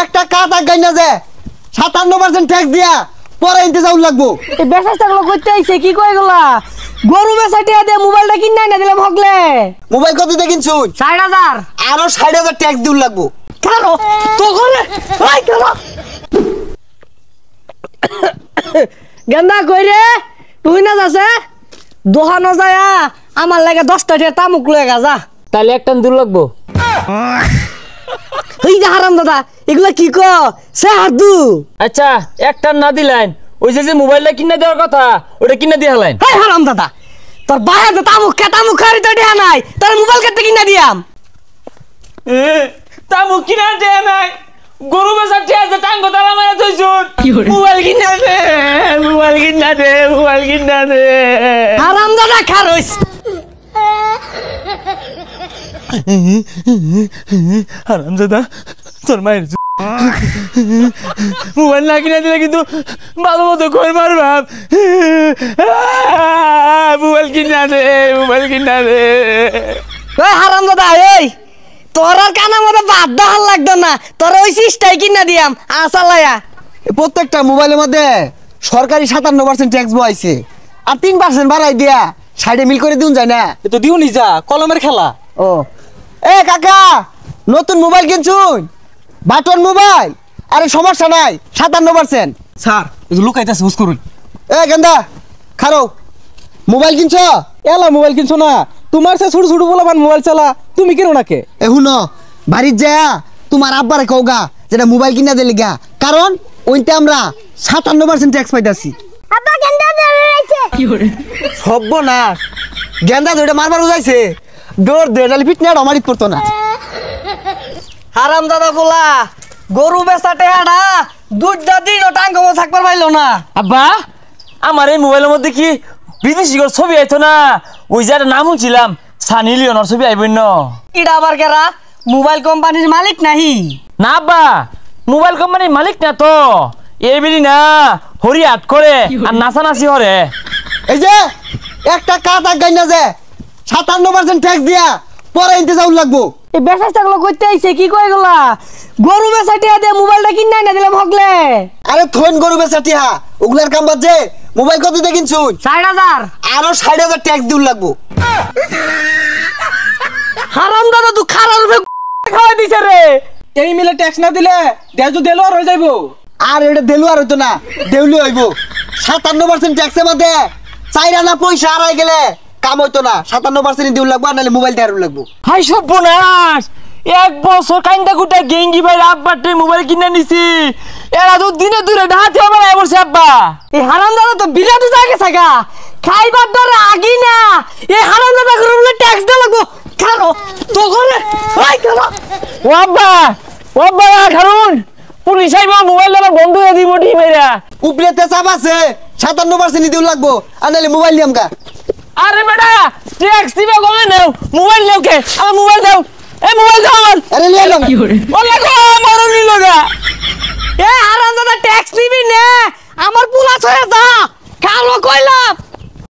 একটা কাজ আগাই না যে 57% ট্যাক্স দিয়া পরে ইন্তেজাম লাগবো। এই বেচাগুলো করতে আইছে কি কই গলা গরু বেচাটিয়া দে মোবাইলটা কিনা না দিলাম হগলে। মোবাইল কত দিয়ে কিনছু? 60,000। আরো 60,000 ট্যাক্স দিউ লাগবো। কেন তো করে ওই কেন গেন্দা কই রে তুই না যাচ্ছে দোহানো যায়া আমার লাগে 10টা টাকা তামুক লয়ে যা। তাহলে একটা দূর লাগবো। এই যে হারাম দাদা এগুলা কি ক সে হাদু। আচ্ছা একটা না দিলেন ওই যে মোবাইলটা কিনে দেওয়ার কথা ওটা কিনে দিয়ে হলেন। এই হারাম দাদা তোর বাইরে তো তামুক খারি তো দেয়া নাই তোর মোবাইল কেটে কিনা দিয়াম। তামুক কিনে দেয়া নাই গরু বেচা টিয়া যে টাঙ্গ তালা মারা থইছুন মোবাইল কিনা দে মোবাইল কিনা দে মোবাইল কিনা দে। হারাম দাদা খারইস হারাম দাদা তোর মায়ের মোবাইল না কিনে দিলে কিন্তু ভালো মতো কই মার বাপ। মোবাইল কিনা দে মোবাইল কিনা দে। ওই হারাম দাদা এই তোর আর কানের মধ্যে বাদ দাহাল লাগতো না তোর ওই সিস্টাই কিনা দিয়াম আসালায়া। প্রত্যেকটা মোবাইলের মধ্যে সরকারি 57% ট্যাক্স বইছে আর 3% বাড়াই দিয়া সাইডে মিল করে দিউন যায় না। এ তো দিও নি যা কলমের খেলা। ও এ কাকা নতুন মোবাইল কিনছুন বাটন মোবাইল আরে সমস্যা নাই 57%। স্যার এই যে লুকাইতাছে হুস করুন। এ গেন্দা খারো মোবাইল কিনছ? এলা মোবাইল কিনছো না তোমার সে ছোট ছোট বলাবান মোবাইল চালা তুমি কেন নাকে? এ হুনো বাড়ির যা তোমার আব্বারে কওগা যেটা মোবাইল কিনা দিলি গা কারণ ওইতে আমরা 57% ট্যাক্স পাইতাছি। আব্বা গেন্দা ধরে রাখছে কি করে সর্বনাশ গেন্দা ধরে মারবার যাইছে ডোর দে নালি পিটনা আমারিত পড়তো না। হারাম দাদা বলা গরু বেচাটে হাডা দুধটা দিন টাঙ্গ থাকবার পাইলো না। আব্বা আমার এই মোবাইলের মধ্যে কি বিদেশি ছবি আইতো না ওই যে নাম শুনছিলাম সানি লিওনের ছবি আইবই না। ইডা আবার কেরা মোবাইল কোম্পানির মালিক নাহি? না আব্বা মোবাইল কোম্পানির মালিক না তো এই বেরি না হরি হাট করে আর নাচানাচি হরে। এই যে একটা কাজ আগাই না যে 57% ট্যাক্স দিয়া পরে ইন্তেজাম লাগবো। এই বেচাগুলো করতে আইছে কি কই গলা গরু বেচাটিয়া দে মোবাইলটা কিনা না দিলাম হগলে। আরে থইন গরু বেচাটিয়া ওগুলার কাম বাদ যে মোবাইল কত দিয়ে কিনছুন? 60,000। আরো 60,000 ট্যাক্স দিউ লাগবো। হারাম দাদা তুই খারাপ রূপে খাওয়াই দিছে রে। এই মিলে ট্যাক্স না দিলে দেশ দেলো আর হয়ে যাইবো। আর এটা দেলু আর হইতো না দেউলি হইব। 57% ট্যাক্সের মধ্যে 4 আনা পয়সা হারাই গেলে কাম হইতো না। 57% দিউ লাগবো নালে মোবাইল দেয়ার লাগবো। হাই সর্বনাশ এক বছর কাইন্দা কুটা গেঙ্গি ভাই আব্বাতে মোবাইল কিনে নিছি এরা তো দিনে দূরে ঢাতে আমার বলছে আব্বা। এই হারাম দাদা তো বিরাট জায়গা থাকা খাইবার ধরে আগি না এই হারাম দাদা করে বলে ট্যাক্স দেওয়া লাগবো খানো তো করে ওই খানো ও আব্বা কারণ পুলিশ আইবা মোবাইল আবার বন্ধ হয়ে দিব টি মেরা উপরেতে চাপ আছে 57% দিউ লাগবো আর নালে মোবাইল নিয়াম গা। আরে বেটা ট্যাক্স দিবা কমে নাও মোবাইল নাও কে আমার মোবাইল দাও এই মোবাইল দাও আমার। আরে নিয়ে এলাম ওলা গো মারো নিলো না। এ হারাম দাদা ট্যাক্স নিবি না আমার পুলাশ হয়ে যা